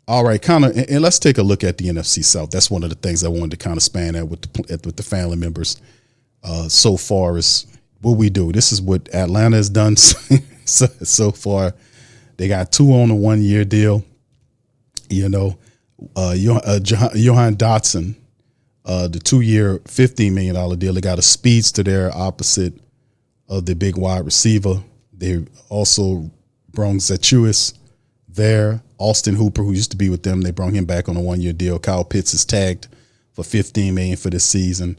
All right, kind of, and let's take a look at the NFC South. That's one of the things I wanted to kind of span at with the family members so far is what we do. This is what Atlanta has done so far. They got 2 on a 1 year deal. You know, Johan Dotson, the 2 year, $15 million deal. They got a speedster there opposite of the big wide receiver. They also brought Zacchaeus there. Austin Hooper, who used to be with them, they brought him back on a 1 year deal. Kyle Pitts is tagged for $15 million for this season.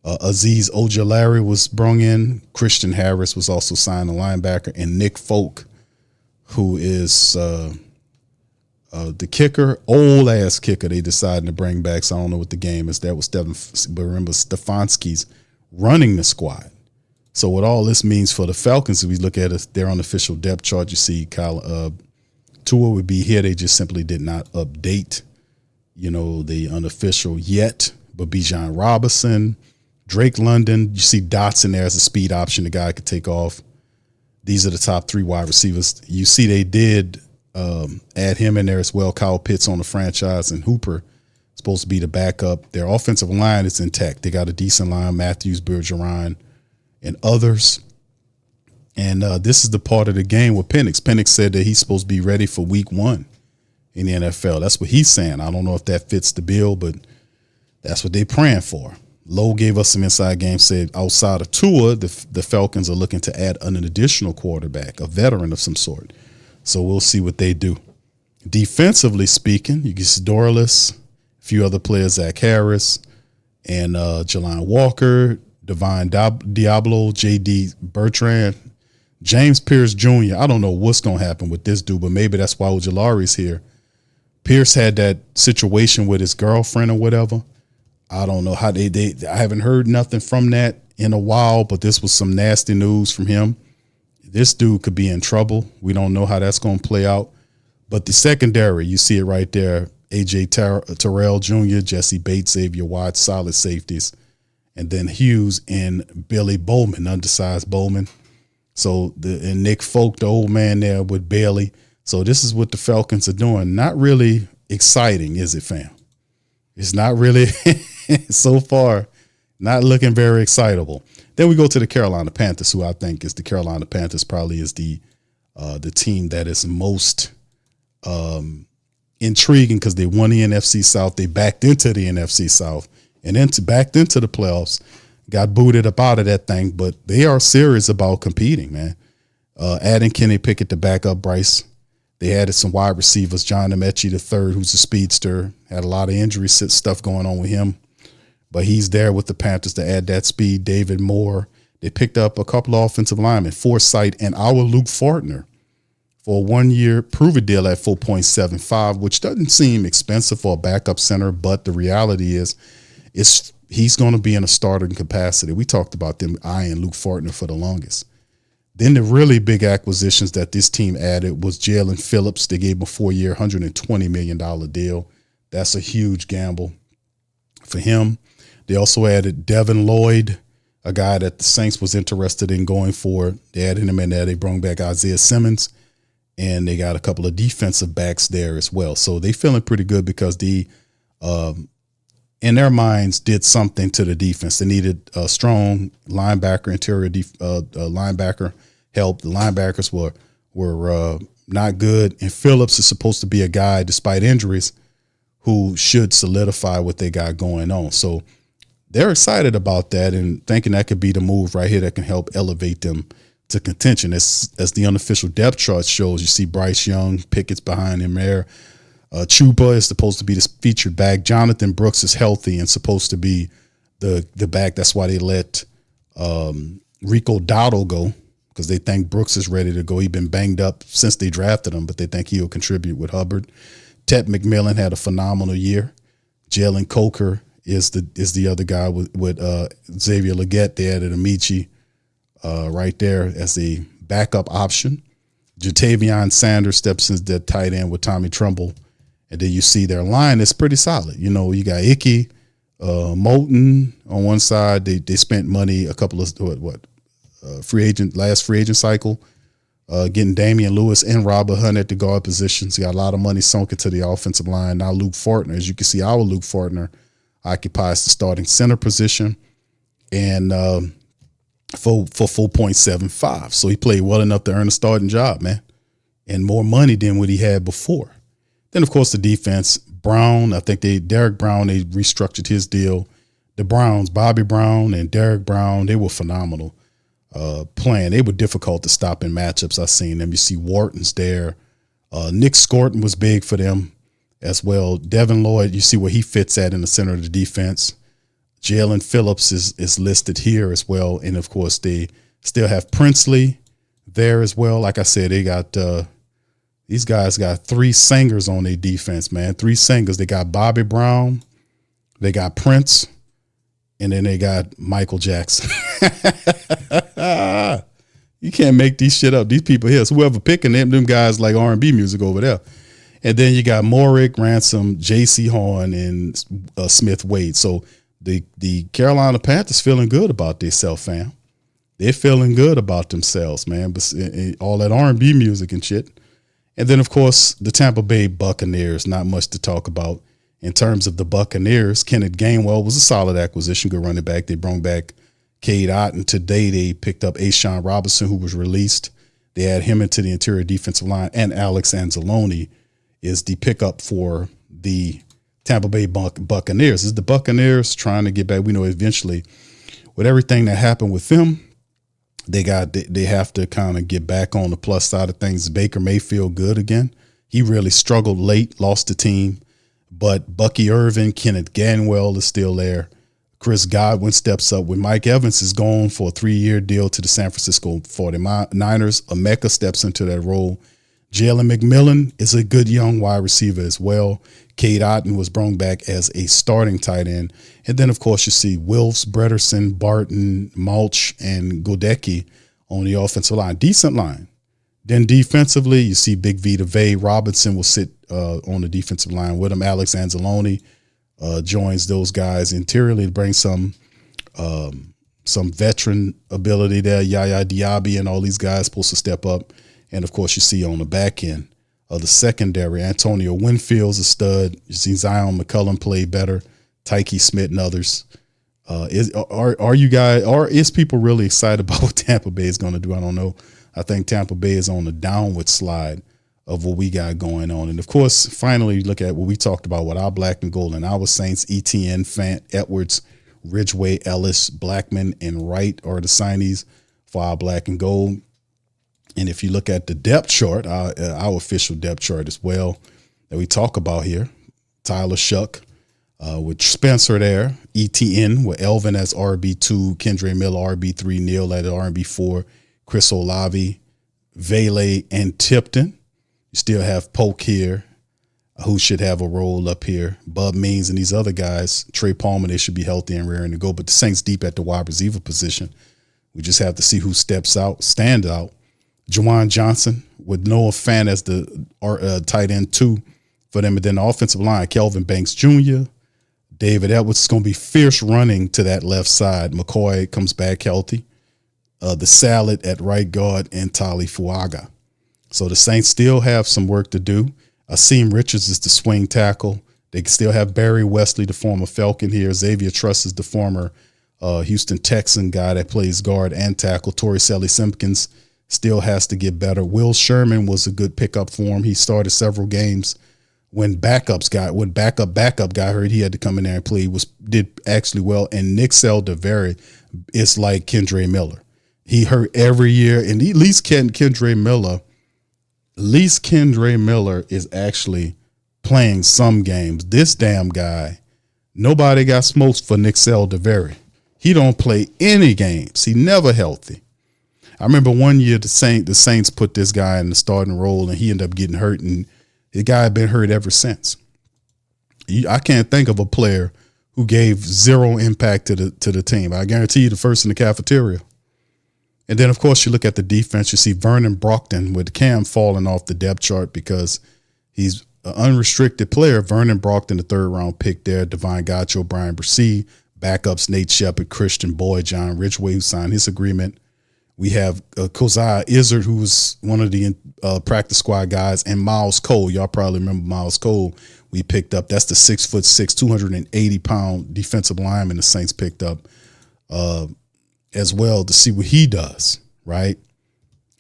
Azeez Ojulari was brought in. Christian Harris was also signed, a linebacker, and Nick Folk, who is the kicker, old ass kicker. They decided to bring back. So I don't know what the game is. That was but remember Stefanski's running the squad. So what all this means for the Falcons, if we look at it, their unofficial depth chart, you see Kyle Tua would be here. They just simply did not update, the unofficial yet. But Bijan Robinson, Drake London, you see Dotson there as a speed option. The guy could take off. These are the top 3 wide receivers. You see they did add him in there as well. Kyle Pitts on the franchise, and Hooper supposed to be the backup. Their offensive line is intact. They got a decent line, Matthews, Bergeron, and others. And this is the part of the game with Penix. Penix said that he's supposed to be ready for week 1 in the NFL. That's what he's saying. I don't know if that fits the bill, but that's what they're praying for. Lowe gave us some inside game, said outside of Tua, the Falcons are looking to add an additional quarterback, a veteran of some sort. So we'll see what they do. Defensively speaking, you get Dorless, a few other players, Zach Harris, and Jelani Walker, Divine Diablo, J.D. Bertrand, James Pierce Jr. I don't know what's going to happen with this dude, but maybe that's why Ojulari's here. Pierce had that situation with his girlfriend or whatever. I don't know how I haven't heard nothing from that in a while, but this was some nasty news from him. This dude could be in trouble. We don't know how that's going to play out. But the secondary, you see it right there. A.J. Terrell Jr., Jesse Bates, Xavier Watts, solid safeties. And then Hughes and Billy Bowman, undersized Bowman. So and Nick Folk, the old man there with Bailey. So this is what the Falcons are doing. Not really exciting, is it, fam? It's not really so far, not looking very excitable. Then we go to the Carolina Panthers, who I think is the Carolina Panthers probably is the team that is most intriguing because they won the NFC South. They backed into the NFC South and then backed into the playoffs. Got booted up out of that thing, but they are serious about competing, man. Adding Kenny Pickett to back up Bryce. They added some wide receivers, John Ameche III, who's a speedster. Had a lot of injury stuff going on with him, but he's there with the Panthers to add that speed. David Moore. They picked up a couple of offensive linemen, Forsythe and our Luke Fortner, for a 1 year prove-it deal at 4.75, which doesn't seem expensive for a backup center, but the reality is he's going to be in a starting capacity. We talked about them eyeing Luke Fortner for the longest. Then the really big acquisitions that this team added was Jalen Phillips. They gave him a 4 year, $120 million deal. That's a huge gamble for him. They also added Devin Lloyd, a guy that the Saints was interested in going for. They added him in there. They brought back Isaiah Simmons, and they got a couple of defensive backs there as well. So they feeling pretty good because in their minds, did something to the defense. They needed a strong linebacker, interior linebacker help. The linebackers were not good, and Phillips is supposed to be a guy, despite injuries, who should solidify what they got going on. So they're excited about that and thinking that could be the move right here that can help elevate them to contention. As the unofficial depth chart shows, you see Bryce Young, Pickett's behind him there. Chuba is supposed to be the featured back. Jonathan Brooks is healthy and supposed to be the back. That's why they let Rico Dowdle go, because they think Brooks is ready to go. He's been banged up since they drafted him, but they think he'll contribute with Hubbard. Ted McMillan had a phenomenal year. Jalen Coker is the other guy with Xavier Legette. They added Amici right there as a backup option. Jatavion Sanders steps into the tight end with Tommy Trumbull. And then you see their line is pretty solid. You know, you got Icky, Moulton on one side. They spent money a couple of last free agent cycle getting Damian Lewis and Robert Hunt at the guard positions. He got a lot of money sunk into the offensive line. Now Luke Fortner, as you can see, our Luke Fortner occupies the starting center position, and for 4.75. So he played well enough to earn a starting job, man, and more money than what he had before. Then, of course, the defense. Brown, I think Derek Brown, they restructured his deal. The Browns, Bobby Brown and Derek Brown, they were phenomenal playing. They were difficult to stop in matchups. I've seen them. You see Wharton's there. Nick Scorton was big for them as well. Devin Lloyd, you see where he fits at in the center of the defense. Jalen Phillips is listed here as well. And, of course, they still have Princely there as well. Like I said, they got these guys got 3 singers on their defense, man. 3 singers. They got Bobby Brown, they got Prince, and then they got Michael Jackson. You can't make these shit up. These people here, so whoever picking them guys like R&B music over there. And then you got Morick, Ransom, J.C. Horn, and Smith Wade. So the Carolina Panthers feeling good about themselves, fam. They're feeling good about themselves, man. But all that R&B music and shit. And then, of course, the Tampa Bay Buccaneers, not much to talk about. In terms of the Buccaneers, Kenneth Gainwell was a solid acquisition, good running back. They brought back Cade Otton. Today they picked up Ashawn Robinson, who was released. They add him into the interior defensive line, and Alex Anzalone is the pickup for the Tampa Bay Buccaneers. Is the Buccaneers trying to get back? We know eventually with everything that happened with them, they have to kind of get back on the plus side of things. Baker Mayfield good again. He really struggled late, lost the team. But Bucky Irvin, Kenneth Gainwell is still there. Chris Godwin steps up. When Mike Evans is gone for a 3-year deal to the San Francisco 49ers, Emeka steps into that role. Jalen McMillan is a good young wide receiver as well. Cade Otton was brought back as a starting tight end. And then, of course, you see Wilfs, Brederson, Barton, Mulch, and Godecki on the offensive line. Decent line. Then defensively, you see Big Vita Vey. Robinson will sit on the defensive line with him. Alex Anzalone joins those guys interiorly to bring some veteran ability there. Yaya Diaby and all these guys supposed to step up. And, of course, you see on the back end of the secondary, Antonio Winfield's a stud. You see Zion McCullum play better, Tyke Smith and others. Is people really excited about what Tampa Bay is going to do? I don't know. I think Tampa Bay is on the downward slide of what we got going on. And, of course, finally, look at what we talked about with our black and gold and our Saints, ETN, Fant, Edwards, Ridgeway, Ellis, Blackman, and Wright are the signees for our black and gold. And if you look at the depth chart, our official depth chart as well that we talk about here, Tyler Shuck with Spencer there, ETN with Elvin as RB2, Kendre Miller RB3, Neil at RB4, Chris Olave, Vele, and Tipton. You still have Polk here, who should have a role up here. Bub Means and these other guys, Trey Palmer, they should be healthy and raring to go. But the Saints deep at the wide receiver position. We just have to see who stands out. Juwan Johnson with Noah Fant as the tight end 2 for them. And then the offensive line, Kelvin Banks Jr., David Edwards is going to be fierce running to that left side. McCoy comes back healthy. The Salad at right guard, and Tali Fuaga. So the Saints still have some work to do. Akeem Richards is the swing tackle. They still have Barry Wesley, the former Falcon here. Xavier Truss is the former Houston Texan guy that plays guard and tackle. Torrey Simpkins still has to get better. Will Sherman was a good pickup for him. He started several games when backup guy hurt. He had to come in there and play. Did actually well. And Nick Saldiveri is like Kendre Miller. He hurt every year, and at least Kendre Miller is actually playing some games. This damn guy, nobody got smokes for Nick Saldiveri. He don't play any games. He never healthy. I remember one year the Saints put this guy in the starting role, and he ended up getting hurt, and the guy had been hurt ever since. I can't think of a player who gave zero impact to the team. I guarantee you the first in the cafeteria. And then, of course, you look at the defense. You see Vernon Brockton with Cam falling off the depth chart because he's an unrestricted player. Vernon Brockton, the 3rd-round pick there. Devine Gacho, Brian Bresee. Backups Nate Shepard, Christian Boyd, John Ridgeway, who signed his agreement We have Kozai Izzard, who's one of the practice squad guys, and Miles Cole. Y'all probably remember Miles Cole. We picked up. That's the 6'6", 280-pound defensive lineman the Saints picked up as well to see what he does, right?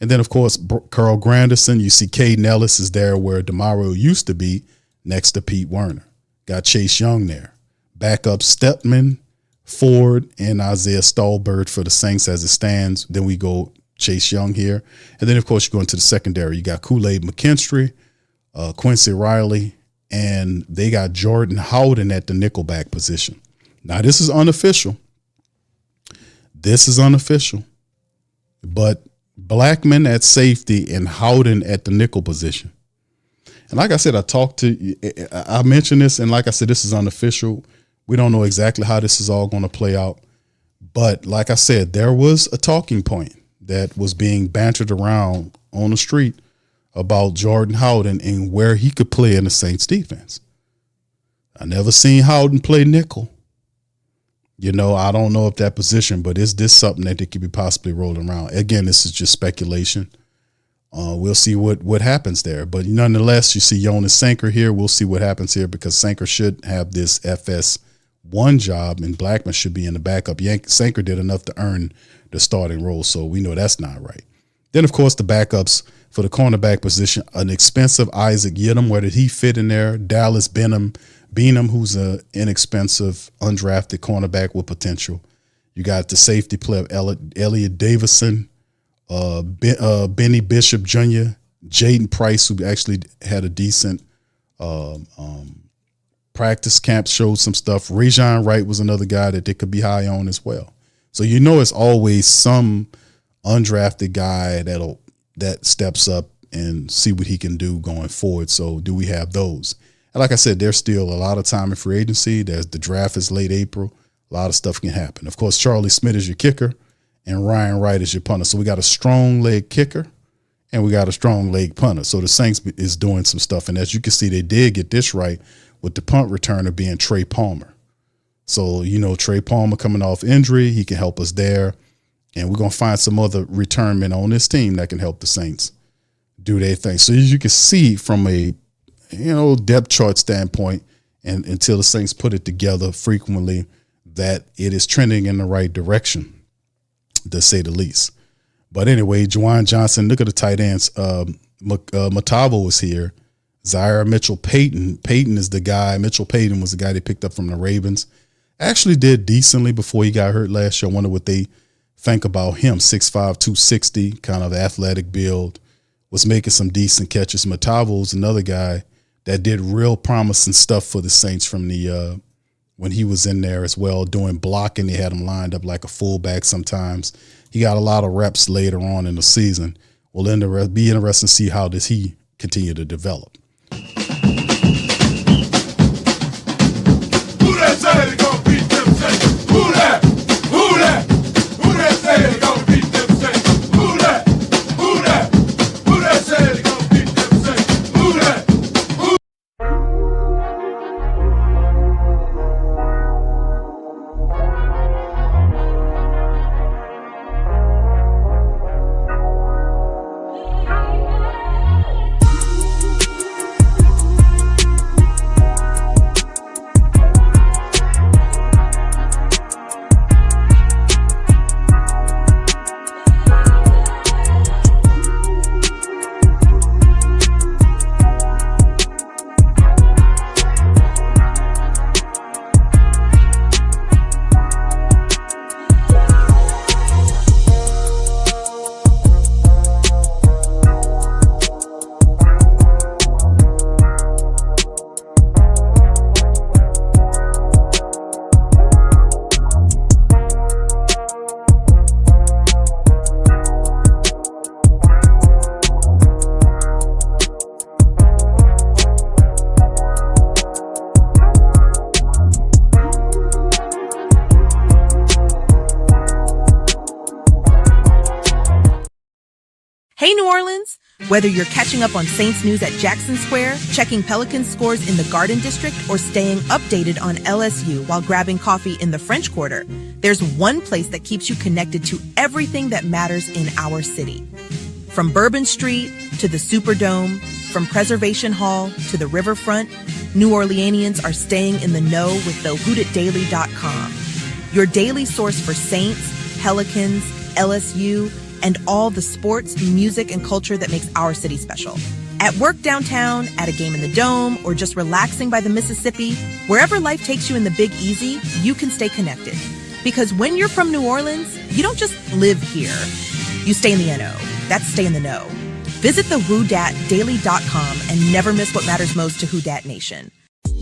And then, of course, Carl Granderson. You see Caden Ellis is there where DeMario used to be next to Pete Werner. Got Chase Young there. Backup Stepman, Ford, and Isaiah Stallbird for the Saints as it stands. Then we go Chase Young here. And then, of course, you go into the secondary. You got Kool-Aid McKinstry, Quincy Riley, and they got Jordan Howden at the nickelback position. Now, this is unofficial. But Blackman at safety and Howden at the nickel position. And like I said, I mentioned this, and like I said, this is unofficial. We don't know exactly how this is all going to play out. But like I said, there was a talking point that was being bantered around on the street about Jordan Howden and where he could play in the Saints defense. I never seen Howden play nickel. You know, I don't know if that position, but is this something that they could be possibly rolling around? Again, this is just speculation. We'll see what happens there. But nonetheless, you see Jonas Sanker here. We'll see what happens here because Sanker should have this FS1 job and Blackman should be in the backup. Sanker did enough to earn the starting role, so we know that's not right. Then, of course, the backups for the cornerback position, an expensive Isaac Yiadom. Where did he fit in there? Dallas Beanham, who's an inexpensive, undrafted cornerback with potential. You got the safety player, Elliot Davison, Benny Bishop Jr., Jaden Price, who actually had a decent practice camp, showed some stuff. Rajon Wright was another guy that they could be high on as well. So it's always some undrafted guy that steps up and see what he can do going forward. So do we have those? And like I said, there's still a lot of time in free agency. The draft is late April. A lot of stuff can happen. Of course, Charlie Smith is your kicker and Ryan Wright is your punter. So we got a strong leg kicker and we got a strong leg punter. So the Saints is doing some stuff. And as you can see, they did get this right with the punt returner being Trey Palmer. So, Trey Palmer coming off injury, he can help us there. And we're going to find some other returnmen on this team that can help the Saints do their thing. So as you can see from a, depth chart standpoint, and until the Saints put it together frequently, that it is trending in the right direction, to say the least. But anyway, Juwan Johnson, look at the tight ends. Matavo was here. Zaire Mitchell-Payton. Mitchell Payton was the guy they picked up from the Ravens. Actually did decently before he got hurt last year. I wonder what they think about him. 6'5", 260, kind of athletic build. Was making some decent catches. Matavo's another guy that did real promising stuff for the Saints from the when he was in there as well, doing blocking. They had him lined up like a fullback sometimes. He got a lot of reps later on in the season. Well, be interesting to see how does he continue to develop. Who that say they gonna beat them Saints? Who that? Who that? Who that say they gonna beat them Saints? Who that? Who that? Who that say they gonna beat them Saints? Who that? Who? Whether you're catching up on Saints news at Jackson Square, checking Pelicans scores in the Garden District, or staying updated on LSU while grabbing coffee in the French Quarter, there's one place that keeps you connected to everything that matters in our city. From Bourbon Street to the Superdome, from Preservation Hall to the Riverfront, New Orleanians are staying in the know with the whotdatdaily.com. Your daily source for Saints, Pelicans, LSU, and all the sports, music, and culture that makes our city special. At work downtown, at a game in the Dome, or just relaxing by the Mississippi, wherever life takes you in the Big Easy, you can stay connected. Because when you're from New Orleans, you don't just live here. You stay in the NO. That's stay in the know. Visit the WhoDatDaily.com and never miss what matters most to Who Dat Nation.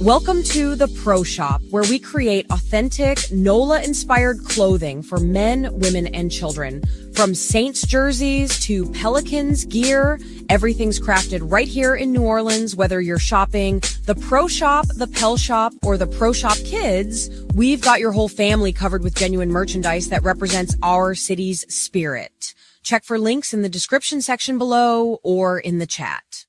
Welcome to the Pro Shop, where we create authentic NOLA-inspired clothing for men, women, and children. From Saints jerseys to Pelicans gear, everything's crafted right here in New Orleans. Whether you're shopping the Pro Shop, the Pel Shop, or the Pro Shop Kids, we've got your whole family covered with genuine merchandise that represents our city's spirit. Check for links in the description section below or in the chat.